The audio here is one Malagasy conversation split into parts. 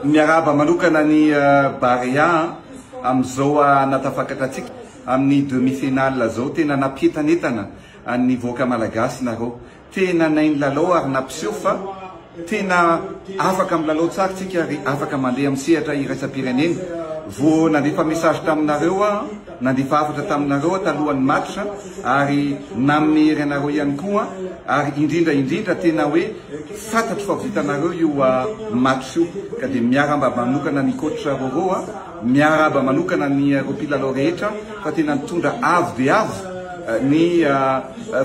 miaraba manokana ny Barea amizao natafakatratsika amin'ny demi-finale zao tena napietanetana ny voaka malagasy nareo tena nainy lalao ary nampiseho fa tena afaka amin'ny lalao tsara tsika ary afaka mandeha amin'ny sehatra iraisam-pirenena vo nandefa message taminareo nandefa hafatra taminareo talohan'ny match ary namery anareo ihany koa ary indrindra tena hoe fantatro fa vitanareo io match io ka dia miaraba manokana ny coach Roro miaraba manokana ny mpilalao rehetra fa tena nitondra avo dia avo ny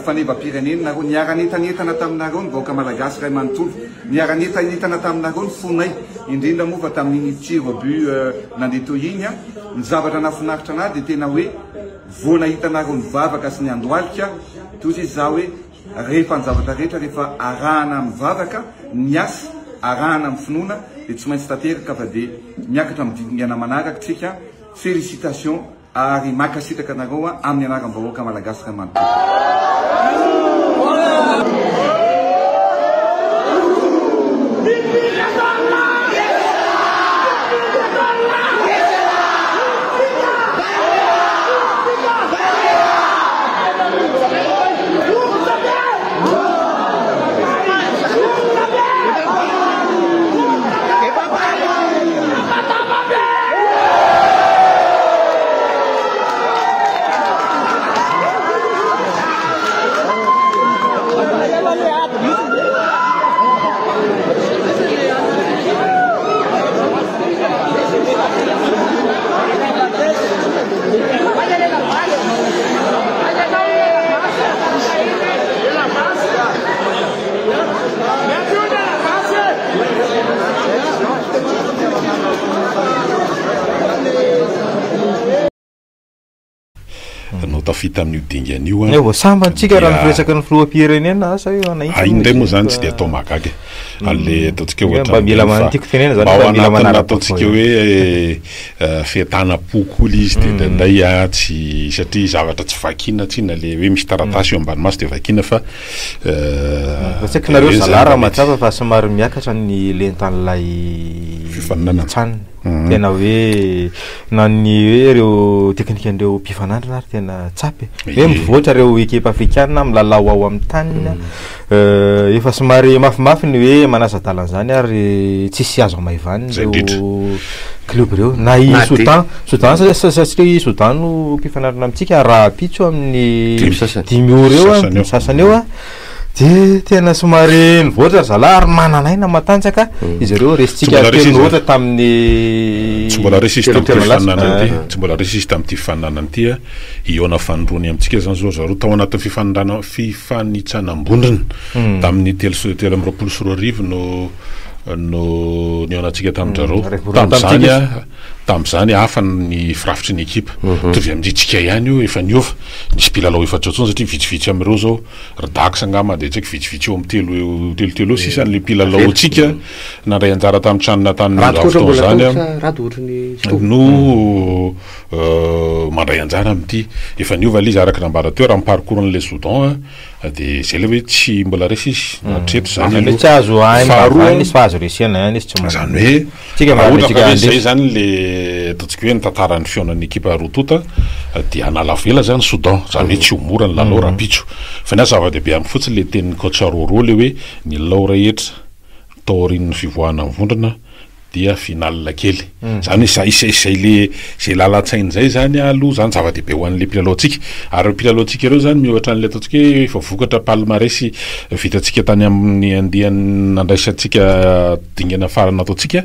faneva-pirenena nareo niara-netanetana taminareo ny vahoaka malagasy ray manontolo niara-netanetana taminareo ny fonay indrindra moa fa tamin'iny tir au but nandeha teo iny ny zavatra nafinaritra anazy dia tena hoe vo nahitanareo ny vavaka sy ny andohalika toy izy za hoe rehefa ny zavatra rehetra rehefa arahana amin'ny vavaka ny asa arahana amin'ny finoana dia tsy maintsy tanteraka fa dia miakatra amin'ny didingana manaraka tsika félicitation ary makasitraka anareo amin'ny anaran'ny vahoaka malagasy ray manontolo. Tafita amin'io dingana io sambantsika raha miresaka ny filoham-pirenena asa io indray moa zany tsy dia atao mahagaga ale ataontsika mba mila mantiako tenena zany mila manaraka ataontsika hoe fiatanam-pokoly izy dia ndraindray tsy satria zavatra tsy vakina tsina le hoe misy taratasy eo ambany maso dia vakina fa tsaky nareo zalara matsapa fa somary miakatra ny lentan'ilay fifaninana tena hoe na ny hoe reo teknikan'ireo mpifanandrina ary tena tsapy hoe mivoatra reo ekipa afrikana milalao ao amin'ny tanina efa somary mafimafy ny hoe manasa dalana zany ary tsisy azo amaivany reo club reo na i Soudan satria Soudan no mpifanandrina amintsika raha pitso amin'ny 10 ora eo sasany eo dia tena somary nivoatra zala ary mananaina matanjaka izy reo resitsika tenohatra tamin'ny tsy mbola resisy tamin'ity fifaninana ity iona fanondrony amintsika zany zao zareo tao anatin'ny fifanitsanam-bondrina tamin'ny telo amby roapolo sy roa arivo no nionantsika tamin'izareo tam'izany hafa ny firafitry ny ekipa tovy amin'itsika ihany io efa niova nisy mpilalao efatra tsony satria vitsivitsy amin'ireo zao redaksa angamba dia tsaky vitsivitsy eo amin'ny telo sisan'le mpilalao tsika nandray anjara tamin'ny tranona tanin'izao fotoana zany no mandray anjara amin'ity efa niova le izy araka nambara teo raha miparcours n'le Soudan dia zay le hoe tsy mbola resisy natreto zany tsy azo hainy fa azo resiana ihany izy tsy zany hoe zay zany le ataontsika hoe nitantaran'ny fionan'ny ekipa rotota dia anala vela zany Soudan zany hoe tsy ho mora ny lalao raha pitso fa ny zava-dehibe amin'ny fotsiny le tenin'ny coach Roro le hoe ny lalao rehetra taorian'ny fivoahana amin'ny vondrona dia finale kely zany izay le zay lalatsainy zay zany aloha zany zava-dehibe ho an'le mpilalao-tsika ary mpilalao-tsika ireo zany mihoatra n'le ataontsika hoe efa vokatra palmaresy vitantsika tany amin'ny andehany nandraisantsika dingana farana ataontsika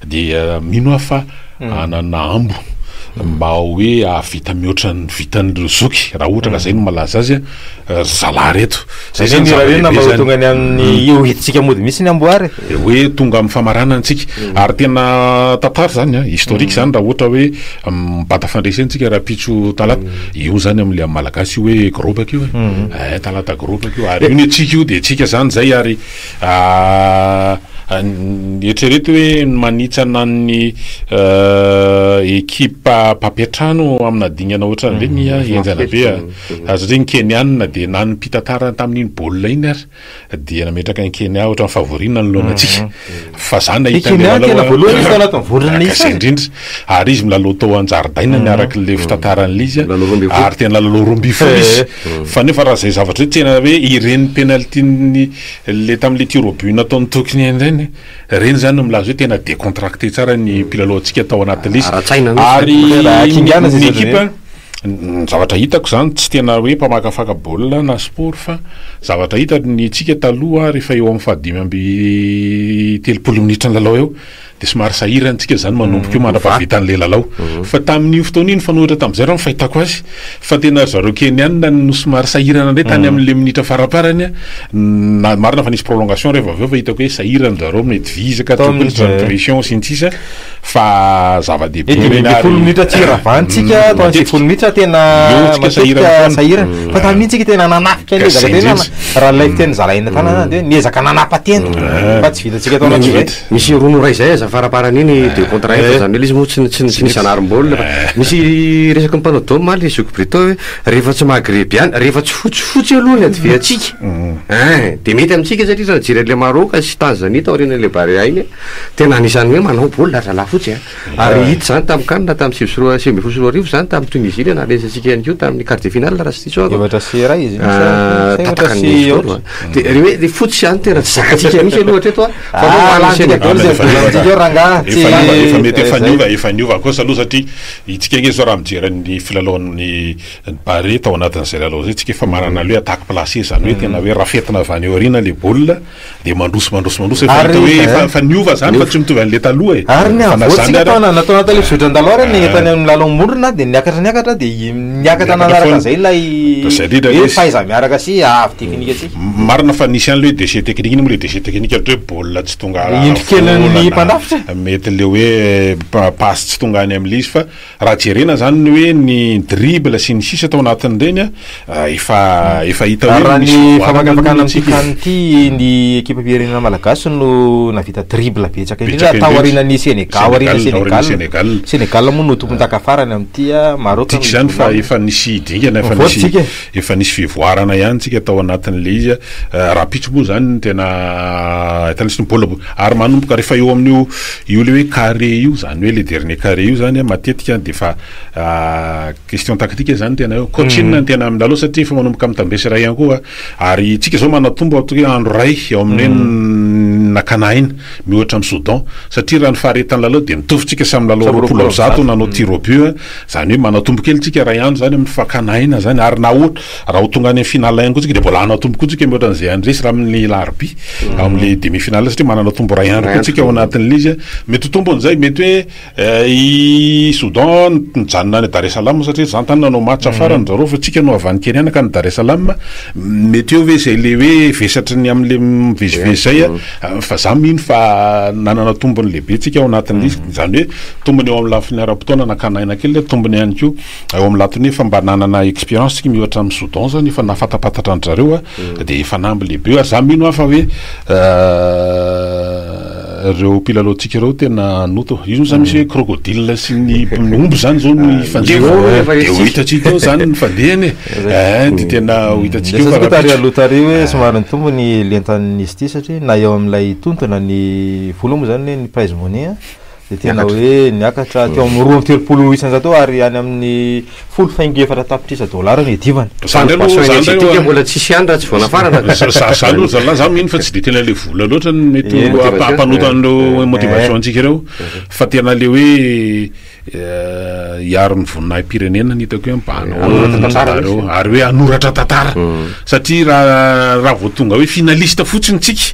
dia mino afa anana ambo mba hoe avita mihoatra ny vitan'ireo zoky raha ohatra ka zay no malaza azy zala reto zay zany mba tonga ny amin'ny io hitsika mody misy ny amboary hoe tonga amin'ny famarana antsika ary tena tantara zany historique zany raha ohatra hoe mibata fandraisantsika raha pitso talata io zany amin'le malagasy hoe grobaka io talata grobaka io ary io ny atsika io dia tsika zany zay ary eritrereto hoe manitsana ny ekipa mpampiatrano amina dingana ohatran'le ny enjana be satria ny Kenianina dia na ny mpitatara tamin'iny baolina iny ary dia nametraka ny Kenya ohatra ny favorina ny lonatsika fa zany indrindra ary izy milalao tao an-jaridaina ny arak'le fitatarany izy ary tena lalao roamby folo izy fa nefa raha zay zavatra hoe tena hoe ireny penalty le tamin'le tir au but nataon'ny tokony ireny reny zany milaza hoe tena décontracté tsara ny mpilalao antsika tao anatin'le izy ary ny ekipa zavatra hitako zany tsy tena hoe mpamakafaka baolina na sport fa zavatra hita ny tsika taloha rehefa eo amin'ny fahadimy amby 30 minitra ny lalao eo dia somary sahirana antsika zany manomboka io mandrapahavitan'le lalao fa tamin'io fotoana iny fanohitra tamin'izay raha fahitako azy fa tena zareo Kenianina no somary sahirana indray tany amin'le minitra faraparany na marina fa nisy prolongation rehefa avy eo fa hitako hoe sahirana zareo mety vizaka pression sy ny sisa fa zava-dehibe minitra tsy ravantsika tao minitra tena matetika sahirana fa tamin'iny tsika tena nanafika le zaka tena raha lay tena zalaina tanana dia niezaka nanapa-tena fa tsy vitantsika tao anaty misy rono ray zay faraparany iny de contre zany hoe izy moa tsy nisy anarim-baolina misy resaky mpanao dôme maly izy Brito hoe rehefa tsy mahagreby any rehefa tsy fotsifotsy aloha ny adivy atsika de mety amintsika satria raha jiry le Maroc sy Tanzanie tao aorian'le Barea iny tena anisan'ny hoe manao baolina zala fotsy ary hita zany tamin'ny Canada tamin'ny sivy folo sy roa arivo zany tamin'ny Tunisie na resatsika ihany koa tamin'ny quart de finale raha sy tiso de hoe fotsy zany tena tsy zakatsika mihitsy aloha hatreto efa niova kosa aloha satria itsika nge zao raha mijeran'ny filalaon'ny Barea tao anatin'izay lalao zay tsika efa manana le hoe attaque placé zany hoe tena hoe rafetina avy any aoriana le baolina dia mandroso efa hoe efa niova zany fa tsy mitovy an'le taloha ary ny avotsika natao anatin'le fizotran-dalao ary negnetany amin'ny lalao mondrona dia niakatra dia niakatra nanaraka zay ilay faiza miaraka sy avy teknika atsika marina fa nisy an'le déchet technique iny moa le déchet technique ohatra hoe baolina tsy tonga indrikelany mpanafitra mety le hoe passe tsy tonga any amin'le izy fa raha jerena zany ny hoe ny dribble sy ny sisa tao anatin'ireny efa hita raha ny famakafakana amin'ity ny ekipa pirenena malagasy no navita dribble betsaka indrindra atao aorianan'ny Sénégal moa no tompony takafarany amin'ity Maroc zany fa efa nisy dingana efa nisy fivoarana ihany tsika tao anatin'le izy rapitso moa zany tena tanisy ny baolina ary manomboka rehefa eo amin'io le hoe carré io zany hoe le dernier carré io zany matetika dia fa question tactique zany tena eo coachine tena amin'ny lalao satria efa manomboka mitambesy ray ihany koa ary tsika zao manatombo atoko hoe andro ray eo amin'ny nakana iny mihoatra amin'ny Soudan satria raha ny faharetan'ny lalao dia mitovytsika samy lalao 20 nanao tir au but zany hoe manatombo kely tsika ray andro zany amin'ny fakanaina zany ary na ohatra raha ho tonga any amin'ny finale ihany koa tsika dia mbola anatombo koa tsika mihoatra an'izay andresy raha amin'ny larbi amin'le demi finale satria mananatombo ray andro koa tsika ao anatin'le izy mety ho tombo an'izay mety hoe i Soudan nijanona any Dar es Salaam satria zany tany nanao match afarany zareo fa tsika no avy any Keniana ka ny Dar es Salaam mety eo hoe zay le hoe vesatry ny amin'le mivezivezy zay fa za mino fa nanana tombony lehibe tsika ao anatin'le izy zany hoe tombony eo amin'ny lafiny ara-potoana nakanaina kely tombony ihany koa ao amin'ny latony efa mba nanana expérience tsika mihoatra amin'ny Soudan zany efa nafatapatatra ny zareo dia efa namby lehibe ary za mino fa hoe reo mpilalao-tsika reo tena noto izy zany misy hoe crocodile sy ny omby zany zao ny fandeha dia ho hitatsika eo zany ny fandehany dia tena ho hitatsika tary hoe somary ny tombony lentan'izy ity satria na eo amin'ilay tontona ny vola moa zany ny prize money dia tena hoe niakatra teo amin'ny 2 isanjato ary any amin'ny 10,4 tapitrisa $, ny divany mbola tsisy any raha tsy voanafarana zaloha za mino fa tsy dia tena le vola loatra mety ampanotan'ireo motivation antsika ireo fa tena le hoe hiaro ny voninahim pirenena ny hitako hoe mbanao ary hoe anoratra tantara satria raha vao tonga hoe finaliste fotsiny tsika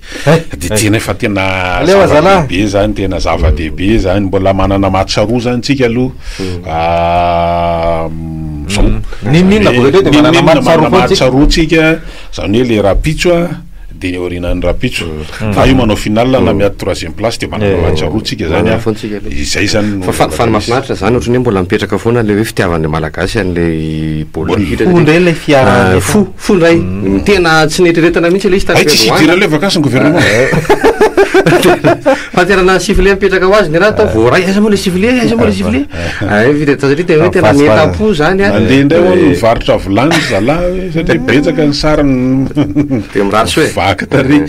dia tena efa tena zava-dehibe zany tena zava-dehibe zany mbola manana match roa zany tsika aloha match roa tsika zany hoe le rapitso dia ny orinan'ny rapitso fa io manao final na miady 3e place dia manana match roa tsika zany izay zany fa ny mahafinaritra zany ohatrany hoe mbola mipetraka foana le hoe fitiavan'le malagasy an'le baolina fo ndray tena tsy netreretana mihitsy le izy tsisy idira le vakasin'ny gouvernement faterana sifle mipetraka ho azy ny raha atao voaray aiza moa le sifle aiza moa le sifle vita satria tena hoe tena mientam-po zany mandeha indray ho mivarotra volany zala satria betsaka ny sarany de miraritsy hoe vaky tary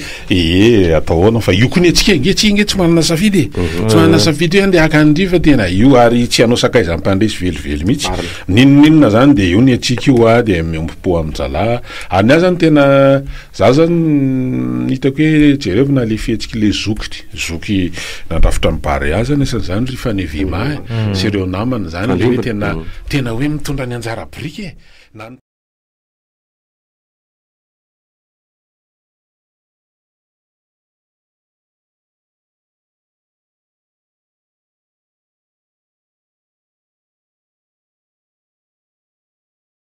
ataoana fa io kony atsika nge tsy manana safidy tsy manana safidy hoe andeha andrifa tena io ary tsy anao sakaiza mpandresy velively mihitsy ninoninona zany de io ny atsika io de miompo amin'zala any azy zany tena za zany hitako hoe jerevina le fihetsiky le zoky nandrafitra mibary azy zany isan'izany ry fanevima sy ireo namana zany le hoe tena hoe mitondra ny anjara briky